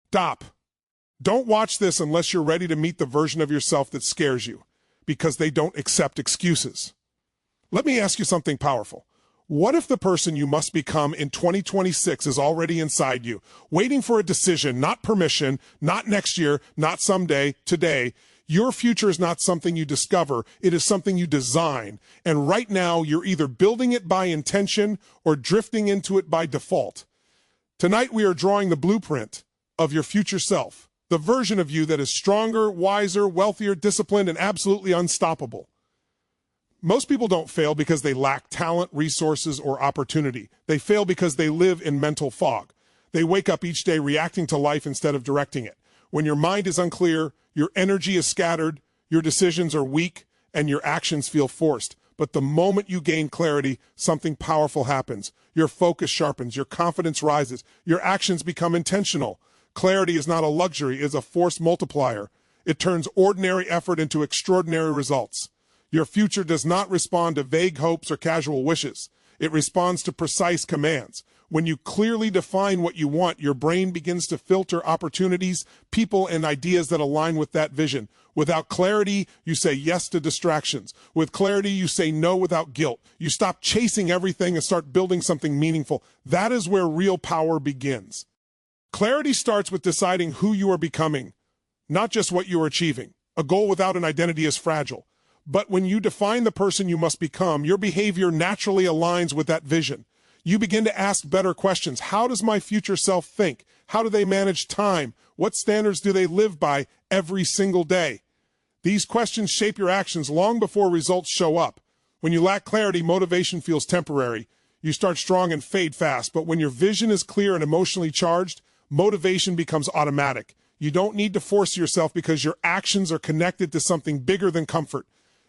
Stop. Don't watch this unless you're ready to meet the version of yourself that scares you, because they don't accept excuses. Let me ask you something powerful. What if the person you must become in 2026 is already inside you, waiting for a decision, not permission, not next year, not someday, today? Your future is not something you discover, it is something you design. And right now, you're either building it by intention or drifting into it by default. Tonight, we are drawing the blueprint of your future self, the version of you that is stronger, wiser, wealthier, disciplined, and absolutely unstoppable. Most people don't fail because they lack talent, resources, or opportunity. They fail because they live in mental fog. They wake up each day reacting to life instead of directing it. When your mind is unclear, your energy is scattered, your decisions are weak, and your actions feel forced. But the moment you gain clarity, something powerful happens. Your focus sharpens, your confidence rises, your actions become intentional. Clarity is not a luxury, it is a force multiplier. It turns ordinary effort into extraordinary results. Your future does not respond to vague hopes or casual wishes. It responds to precise commands. When you clearly define what you want, your brain begins to filter opportunities, people, and ideas that align with that vision. Without clarity, you say yes to distractions. With clarity, you say no without guilt. You stop chasing everything and start building something meaningful. That is where real power begins. Clarity starts with deciding who you are becoming, not just what you are achieving. A goal without an identity is fragile. But when you define the person you must become, your behavior naturally aligns with that vision. You begin to ask better questions. How does my future self think? How do they manage time? What standards do they live by every single day? These questions shape your actions long before results show up. When you lack clarity, motivation feels temporary. You start strong and fade fast. But when your vision is clear and emotionally charged, motivation becomes automatic. You don't need to force yourself because your actions are connected to something bigger than comfort.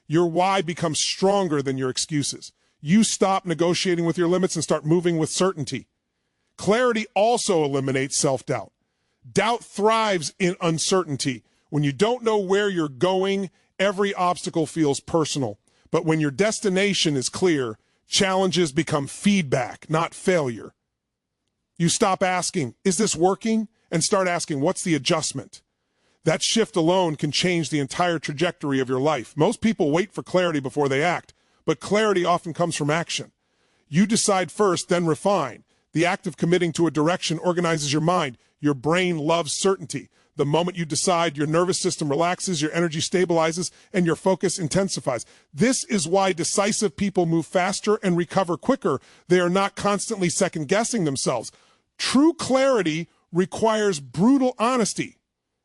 Your why becomes stronger than your excuses. You stop negotiating with your limits and start moving with certainty. Clarity also eliminates self-doubt. Doubt thrives in uncertainty. When you don't know where you're going, every obstacle feels personal. But when your destination is clear, challenges become feedback, not failure. You stop asking, is this working? And start asking, what's the adjustment? That shift alone can change the entire trajectory of your life. Most people wait for clarity before they act, but clarity often comes from action. You decide first, then refine. The act of committing to a direction organizes your mind. Your brain loves certainty. The moment you decide, your nervous system relaxes, your energy stabilizes, and your focus intensifies. This is why decisive people move faster and recover quicker. They are not constantly second-guessing themselves. True clarity requires brutal honesty.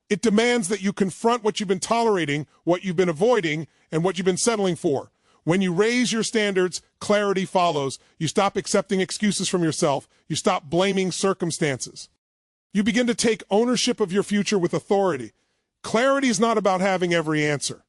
It demands that you confront what you've been tolerating, what you've been avoiding, and what you've been settling for. When you raise your standards, clarity follows. You stop accepting excuses from yourself. You stop blaming circumstances. You begin to take ownership of your future with authority. Clarity is not about having every answer.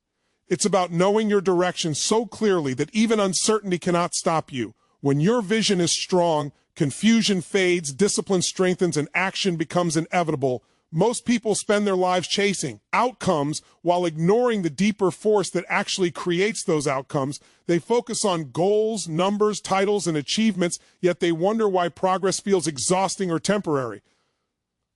It's about knowing your direction so clearly that even uncertainty cannot stop you. When your vision is strong, confusion fades, discipline strengthens, and action becomes inevitable. Most people spend their lives chasing outcomes while ignoring the deeper force that actually creates those outcomes. They focus on goals, numbers, titles, and achievements, yet they wonder why progress feels exhausting or temporary.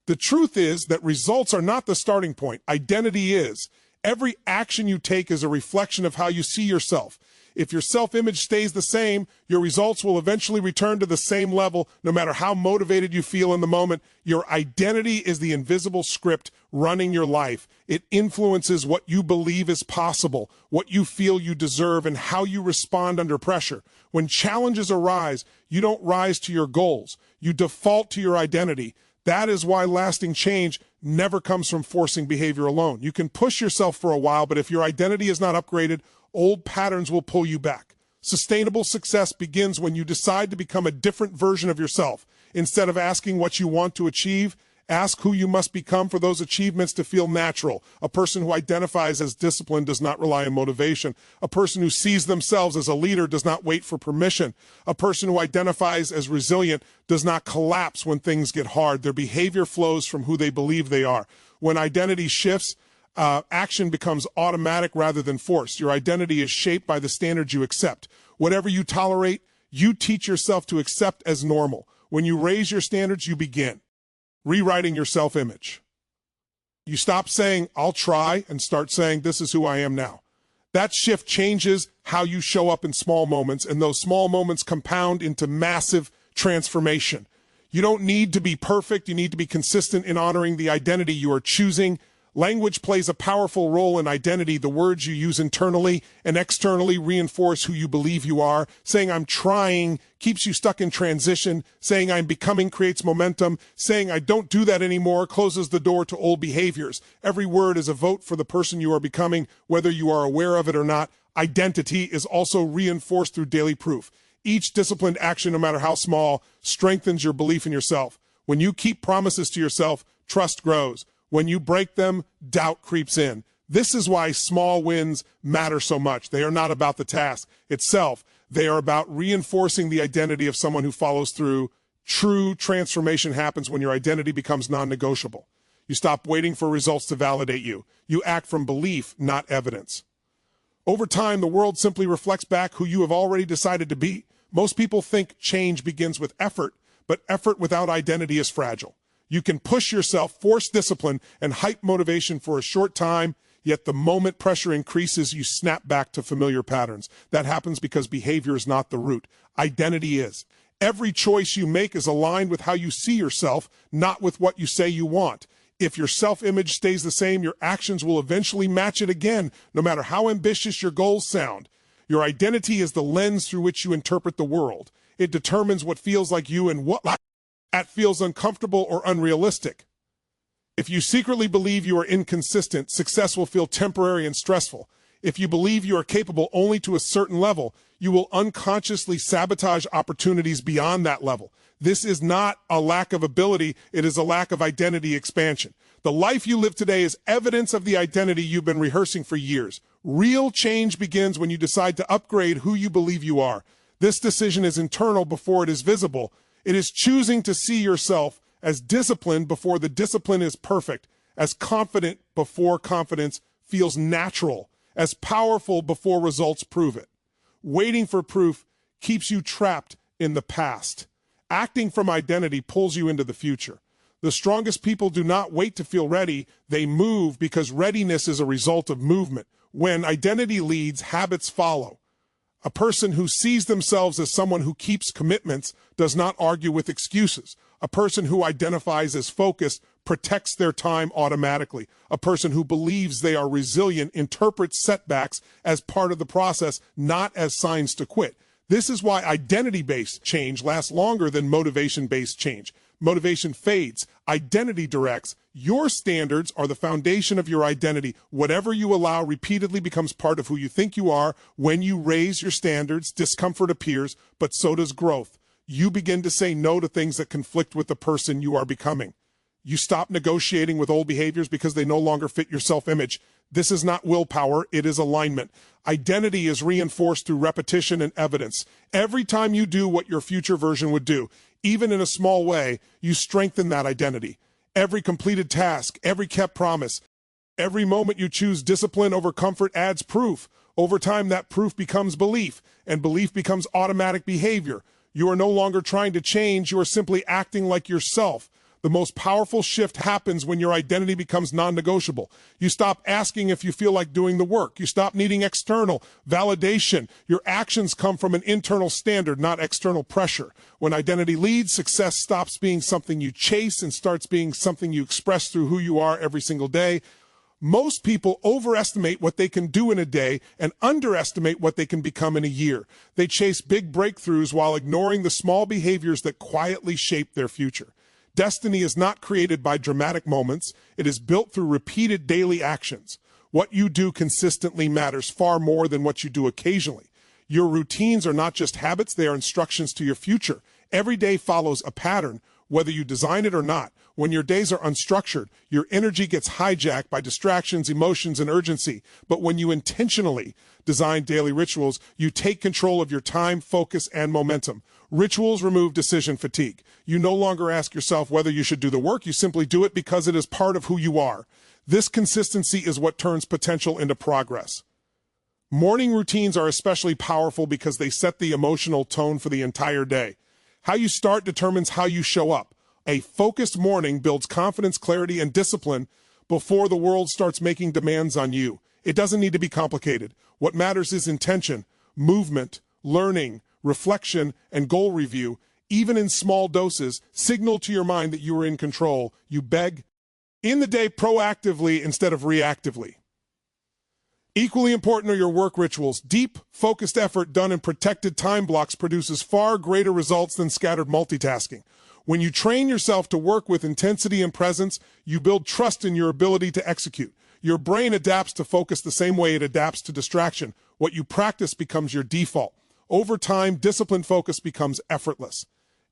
The truth is that results are not the starting point. Identity is. Every action you take is a reflection of how you see yourself. If your self-image stays the same, your results will eventually return to the same level, no matter how motivated you feel in the moment. Your identity is the invisible script running your life. It influences what you believe is possible, what you feel you deserve, and how you respond under pressure. When challenges arise, you don't rise to your goals. You default to your identity. That is why lasting change never comes from forcing behavior alone. You can push yourself for a while, but if your identity is not upgraded, old patterns will pull you back. Sustainable success begins when you decide to become a different version of yourself. Instead of asking what you want to achieve, ask who you must become for those achievements to feel natural. A person who identifies as disciplined does not rely on motivation. A person who sees themselves as a leader does not wait for permission. A person who identifies as resilient does not collapse when things get hard. Their behavior flows from who they believe they are. When identity shifts, action becomes automatic rather than forced. Your identity is shaped by the standards you accept. Whatever you tolerate, you teach yourself to accept as normal. When you raise your standards, you begin rewriting your self-image. You stop saying, I'll try, and start saying, this is who I am now. That shift changes how you show up in small moments, and those small moments compound into massive transformation. You don't need to be perfect. You need to be consistent in honoring the identity you are choosing. Language plays a powerful role in identity. The words you use internally and externally reinforce who you believe you are. Saying I'm trying keeps you stuck in transition. Saying I'm becoming creates momentum. Saying I don't do that anymore closes the door to old behaviors. Every word is a vote for the person you are becoming, whether you are aware of it or not. Identity is also reinforced through daily proof. Each disciplined action, no matter how small, strengthens your belief in yourself. When you keep promises to yourself, trust grows. When you break them, doubt creeps in. This is why small wins matter so much. They are not about the task itself. They are about reinforcing the identity of someone who follows through. True transformation happens when your identity becomes non-negotiable. You stop waiting for results to validate you. You act from belief, not evidence. Over time, the world simply reflects back who you have already decided to be. Most people think change begins with effort, but effort without identity is fragile. You can push yourself, force discipline, and hype motivation for a short time, yet the moment pressure increases, you snap back to familiar patterns. That happens because behavior is not the root. Identity is. Every choice you make is aligned with how you see yourself, not with what you say you want. If your self-image stays the same, your actions will eventually match it again, no matter how ambitious your goals sound. Your identity is the lens through which you interpret the world. It determines what feels like you and what feels uncomfortable or unrealistic. If you secretly believe you are inconsistent, success will feel temporary and stressful. If you believe you are capable only to a certain level, you will unconsciously sabotage opportunities beyond that level. This is not a lack of ability, it is a lack of identity expansion. The life you live today is evidence of the identity you've been rehearsing for years. Real change begins when you decide to upgrade who you believe you are. This decision is internal before it is visible. It is choosing to see yourself as disciplined before the discipline is perfect, as confident before confidence feels natural, as powerful before results prove it. Waiting for proof keeps you trapped in the past. Acting from identity pulls you into the future. The strongest people do not wait to feel ready, they move because readiness is a result of movement. When identity leads, habits follow. A person who sees themselves as someone who keeps commitments does not argue with excuses. A person who identifies as focused protects their time automatically. A person who believes they are resilient interprets setbacks as part of the process, not as signs to quit. This is why identity-based change lasts longer than motivation-based change. Motivation fades. Identity directs. Your standards are the foundation of your identity. Whatever you allow repeatedly becomes part of who you think you are. When you raise your standards, discomfort appears, but so does growth. You begin to say no to things that conflict with the person you are becoming. You stop negotiating with old behaviors because they no longer fit your self-image. This is not willpower, it is alignment. Identity is reinforced through repetition and evidence. Every time you do what your future version would do, even in a small way, you strengthen that identity. Every completed task, every kept promise, every moment you choose discipline over comfort adds proof. Over time, that proof becomes belief, and belief becomes automatic behavior. You are no longer trying to change, you are simply acting like yourself. The most powerful shift happens when your identity becomes non-negotiable. You stop asking if you feel like doing the work. You stop needing external validation. Your actions come from an internal standard, not external pressure. When identity leads, success stops being something you chase and starts being something you express through who you are every single day. Most people overestimate what they can do in a day and underestimate what they can become in a year. They chase big breakthroughs while ignoring the small behaviors that quietly shape their future. Destiny is not created by dramatic moments. It is built through repeated daily actions. What you do consistently matters far more than what you do occasionally. Your routines are not just habits, they are instructions to your future. Every day follows a pattern, whether you design it or not. When your days are unstructured, your energy gets hijacked by distractions, emotions, and urgency. But when you intentionally design daily rituals, you take control of your time, focus, and momentum. Rituals remove decision fatigue. You no longer ask yourself whether you should do the work, you simply do it because it is part of who you are. This consistency is what turns potential into progress. Morning routines are especially powerful because they set the emotional tone for the entire day. How you start determines how you show up. A focused morning builds confidence, clarity, and discipline, before the world starts making demands on you. It doesn't need to be complicated. What matters is intention, movement, learning, reflection, and goal review. Even in small doses, signal to your mind that you are in control. You beg in the day proactively instead of reactively. Equally important are your work rituals. Deep, focused effort done in protected time blocks produces far greater results than scattered multitasking. When you train yourself to work with intensity and presence, you build trust in your ability to execute. Your brain adapts to focus the same way it adapts to distraction. What you practice becomes your default. Over time, disciplined focus becomes effortless.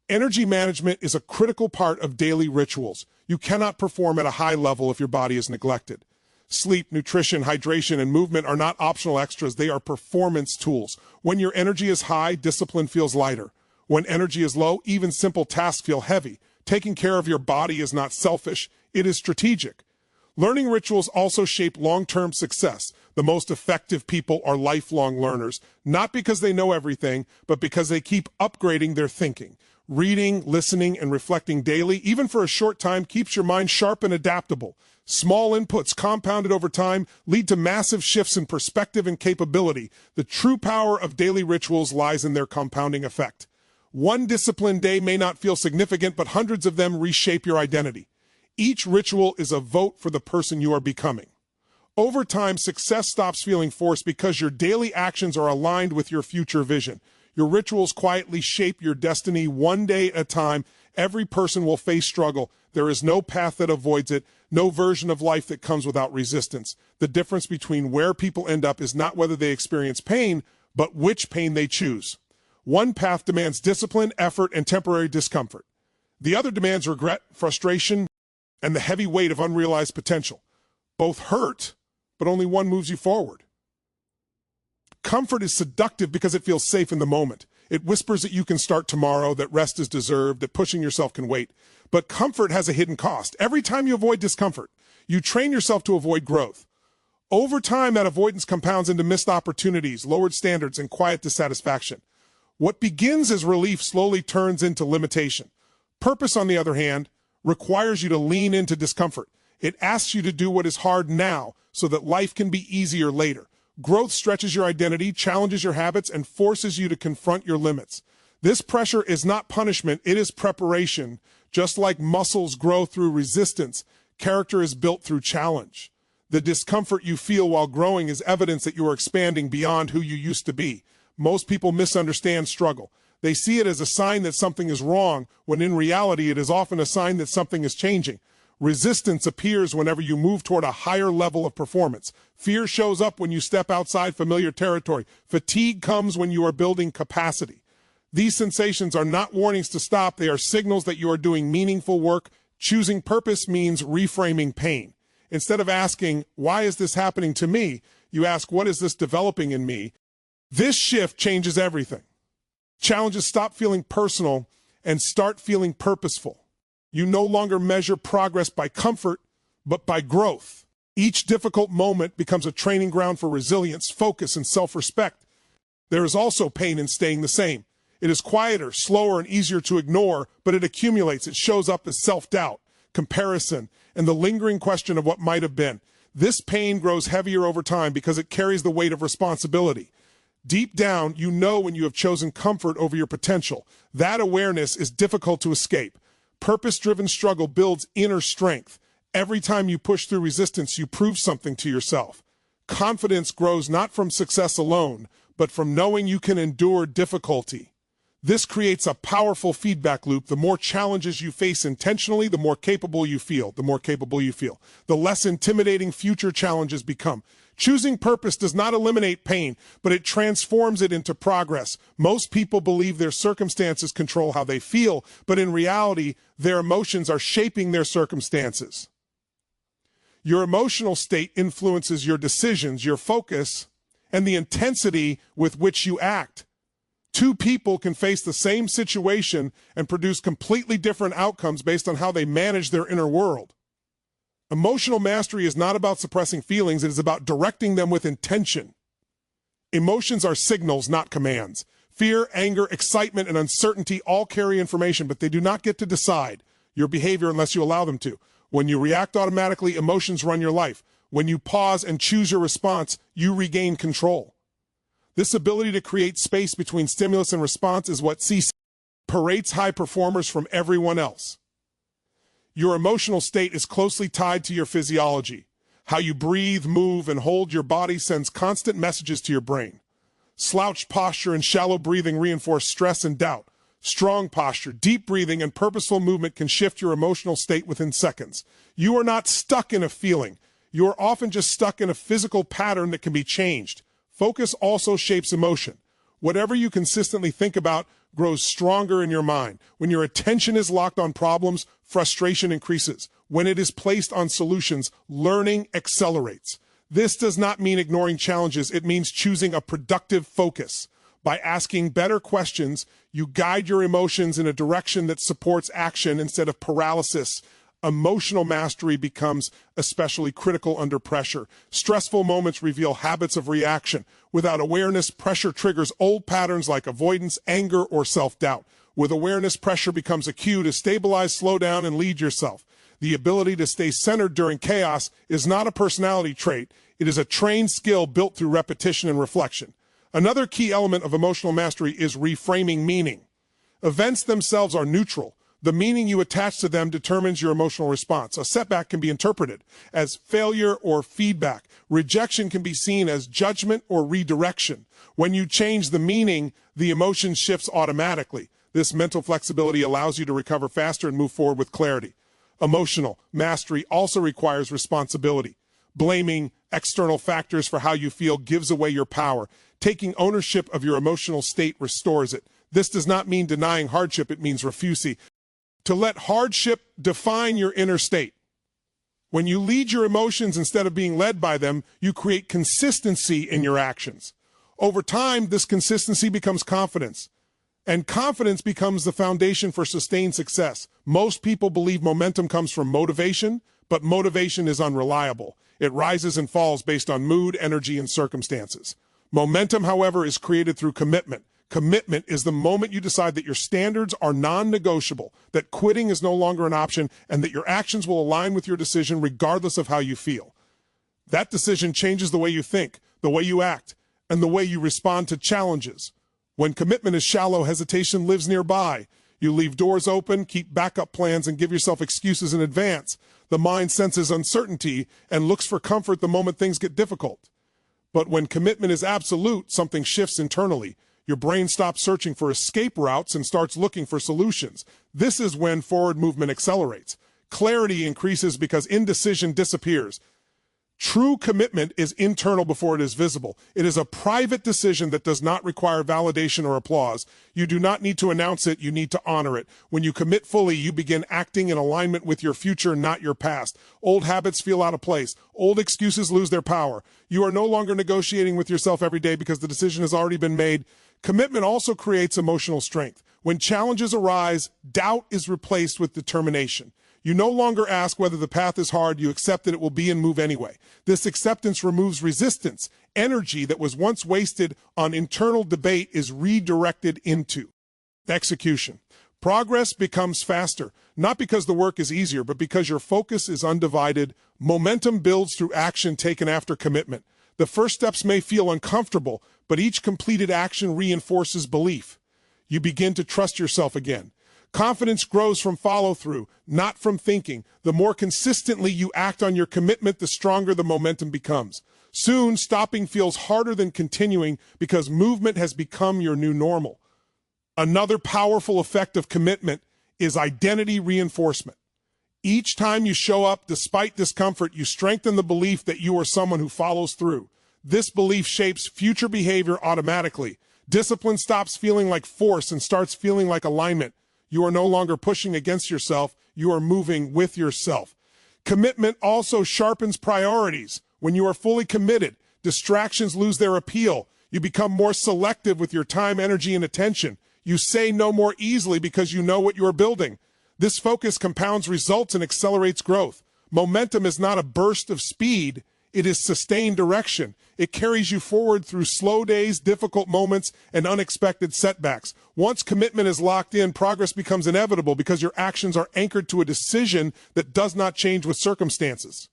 Energy management is a critical part of daily rituals. You cannot perform at a high level if your body is neglected. Sleep, nutrition, hydration, and movement are not optional extras. They are performance tools. When your energy is high, discipline feels lighter. When energy is low, even simple tasks feel heavy. Taking care of your body is not selfish. It is strategic. Learning rituals also shape long-term success. The most effective people are lifelong learners, not because they know everything, but because they keep upgrading their thinking. Reading, listening, and reflecting daily, even for a short time, keeps your mind sharp and adaptable. Small inputs compounded over time lead to massive shifts in perspective and capability. The true power of daily rituals lies in their compounding effect. One disciplined day may not feel significant, but hundreds of them reshape your identity. Each ritual is a vote for the person you are becoming. Over time, success stops feeling forced because your daily actions are aligned with your future vision. Your rituals quietly shape your destiny one day at a time. Every person will face struggle. There is no path that avoids it, no version of life that comes without resistance. The difference between where people end up is not whether they experience pain, but which pain they choose. One path demands discipline, effort, and temporary discomfort. The other demands regret, frustration, and the heavy weight of unrealized potential. Both hurt, but only one moves you forward. Comfort is seductive because it feels safe in the moment. It whispers that you can start tomorrow, that rest is deserved, that pushing yourself can wait. But comfort has a hidden cost. Every time you avoid discomfort, you train yourself to avoid growth. Over time, that avoidance compounds into missed opportunities, lowered standards, and quiet dissatisfaction. What begins as relief slowly turns into limitation. Purpose, on the other hand, requires you to lean into discomfort. It asks you to do what is hard now so that life can be easier later. Growth stretches your identity, challenges your habits, and forces you to confront your limits. This pressure is not punishment, it is preparation. Just like muscles grow through resistance, character is built through challenge. The discomfort you feel while growing is evidence that you are expanding beyond who you used to be. Most people misunderstand struggle. They see it as a sign that something is wrong, when in reality it is often a sign that something is changing. Resistance appears whenever you move toward a higher level of performance. Fear shows up when you step outside familiar territory. Fatigue comes when you are building capacity. These sensations are not warnings to stop. They are signals that you are doing meaningful work. Choosing purpose means reframing pain. Instead of asking, why is this happening to me? You ask, what is this developing in me? This shift changes everything. Challenges stop feeling personal and start feeling purposeful. You no longer measure progress by comfort, but by growth. Each difficult moment becomes a training ground for resilience, focus, and self-respect. There is also pain in staying the same. It is quieter, slower, and easier to ignore, but it accumulates. It shows up as self-doubt, comparison, and the lingering question of what might have been. This pain grows heavier over time because it carries the weight of responsibility. Deep down, you know when you have chosen comfort over your potential. That awareness is difficult to escape. Purpose-driven struggle builds inner strength. Every time you push through resistance, you prove something to yourself. Confidence grows not from success alone, but from knowing you can endure difficulty. This creates a powerful feedback loop. The more challenges you face intentionally, the more capable you feel. The less intimidating future challenges become. Choosing purpose does not eliminate pain, but it transforms it into progress. Most people believe their circumstances control how they feel, but in reality, their emotions are shaping their circumstances. Your emotional state influences your decisions, your focus, and the intensity with which you act. Two people can face the same situation and produce completely different outcomes based on how they manage their inner world. Emotional mastery is not about suppressing feelings, it is about directing them with intention. Emotions are signals, not commands. Fear, anger, excitement, and uncertainty all carry information, but they do not get to decide your behavior unless you allow them to. When you react automatically, emotions run your life. When you pause and choose your response, you regain control. This ability to create space between stimulus and response is what separates high performers from everyone else. Your emotional state is closely tied to your physiology. How you breathe, move, and hold your body sends constant messages to your brain. Slouched posture and shallow breathing reinforce stress and doubt. Strong posture, deep breathing, and purposeful movement can shift your emotional state within seconds. You are not stuck in a feeling. You are often just stuck in a physical pattern that can be changed. Focus also shapes emotion. Whatever you consistently think about grows stronger in your mind. When your attention is locked on problems, frustration increases. When it is placed on solutions, learning accelerates. This does not mean ignoring challenges. It means choosing a productive focus. By asking better questions, you guide your emotions in a direction that supports action instead of paralysis. Emotional mastery becomes especially critical under pressure. Stressful moments reveal habits of reaction. Without awareness, pressure triggers old patterns like avoidance, anger, or self-doubt. With awareness, pressure becomes a cue to stabilize, slow down, and lead yourself. The ability to stay centered during chaos is not a personality trait. It is a trained skill built through repetition and reflection. Another key element of emotional mastery is reframing meaning. Events themselves are neutral. The meaning you attach to them determines your emotional response. A setback can be interpreted as failure or feedback. Rejection can be seen as judgment or redirection. When you change the meaning, the emotion shifts automatically. This mental flexibility allows you to recover faster and move forward with clarity. Emotional mastery also requires responsibility. Blaming external factors for how you feel gives away your power. Taking ownership of your emotional state restores it. This does not mean denying hardship, it means refusing to let hardship define your inner state. When you lead your emotions instead of being led by them, you create consistency in your actions. Over time, this consistency becomes confidence, and confidence becomes the foundation for sustained success. Most people believe momentum comes from motivation, but motivation is unreliable. It rises and falls based on mood, energy, and circumstances. Momentum, however, is created through commitment. Commitment is the moment you decide that your standards are non-negotiable, that quitting is no longer an option, and that your actions will align with your decision regardless of how you feel. That decision changes the way you think, the way you act, and the way you respond to challenges. When commitment is shallow, hesitation lives nearby. You leave doors open, keep backup plans, and give yourself excuses in advance. The mind senses uncertainty and looks for comfort the moment things get difficult. But when commitment is absolute, something shifts internally. Your brain stops searching for escape routes and starts looking for solutions. This is when forward movement accelerates. Clarity increases because indecision disappears. True commitment is internal before it is visible. It is a private decision that does not require validation or applause. You do not need to announce it, you need to honor it. When you commit fully, you begin acting in alignment with your future, not your past. Old habits feel out of place. Old excuses lose their power. You are no longer negotiating with yourself every day because the decision has already been made. Commitment also creates emotional strength. When challenges arise, doubt is replaced with determination. You no longer ask whether the path is hard, you accept that it will be and move anyway. This acceptance removes resistance. Energy that was once wasted on internal debate is redirected into execution. Progress becomes faster, not because the work is easier, but because your focus is undivided. Momentum builds through action taken after commitment. The first steps may feel uncomfortable, but each completed action reinforces belief. You begin to trust yourself again. Confidence grows from follow-through, not from thinking. The more consistently you act on your commitment, the stronger the momentum becomes. Soon, stopping feels harder than continuing because movement has become your new normal. Another powerful effect of commitment is identity reinforcement. Each time you show up despite discomfort, you strengthen the belief that you are someone who follows through. This belief shapes future behavior automatically. Discipline stops feeling like force and starts feeling like alignment. You are no longer pushing against yourself, you are moving with yourself. Commitment also sharpens priorities. When you are fully committed, distractions lose their appeal. You become more selective with your time, energy, and attention. You say no more easily because you know what you are building. This focus compounds results and accelerates growth. Momentum is not a burst of speed, It is sustained direction. It carries you forward through slow days, difficult moments, and unexpected setbacks. Once commitment is locked in, progress becomes inevitable because your actions are anchored to a decision that does not change with circumstances.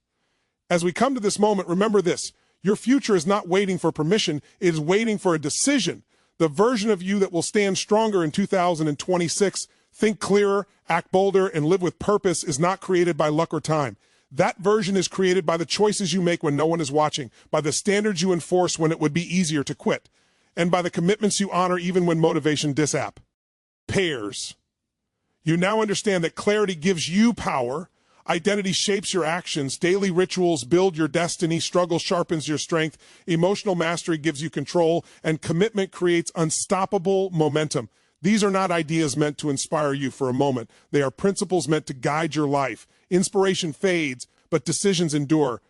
As we come to this moment, remember this. Your future is not waiting for permission. It is waiting for a decision. The version of you that will stand stronger in 2026, think clearer, act bolder, and live with purpose is not created by luck or time. That version is created by the choices you make when no one is watching, by the standards you enforce when it would be easier to quit, and by the commitments you honor even when motivation disappears. You now understand that clarity gives you power, identity shapes your actions, daily rituals build your destiny, struggle sharpens your strength, emotional mastery gives you control, and commitment creates unstoppable momentum. These are not ideas meant to inspire you for a moment. They are principles meant to guide your life. Inspiration fades, but decisions endure.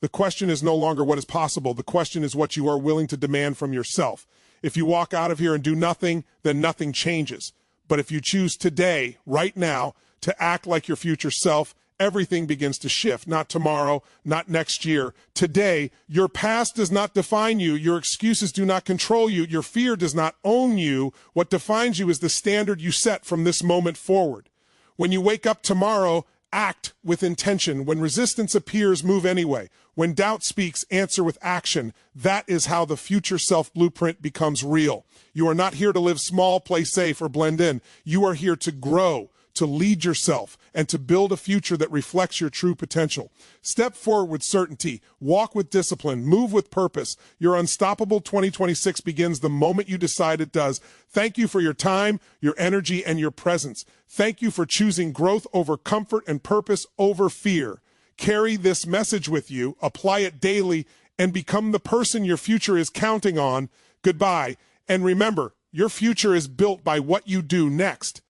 The question is no longer what is possible. The question is what you are willing to demand from yourself. If you walk out of here and do nothing, then nothing changes. But if you choose today, right now, to act like your future self, everything begins to shift. Not tomorrow, not next year. Today, your past does not define you. Your excuses do not control you. Your fear does not own you. What defines you is the standard you set from this moment forward. When you wake up tomorrow, act with intention. When resistance appears, move anyway. When doubt speaks, answer with action. That is how the future self blueprint becomes real. You are not here to live small, play safe, or blend in. You are here to grow, to lead yourself, and to build a future that reflects your true potential. Step forward with certainty, walk with discipline, move with purpose. Your unstoppable 2026 begins the moment you decide it does. Thank you for your time, your energy, and your presence. Thank you for choosing growth over comfort and purpose over fear. Carry this message with you, apply it daily, and become the person your future is counting on. Goodbye. And remember, your future is built by what you do next,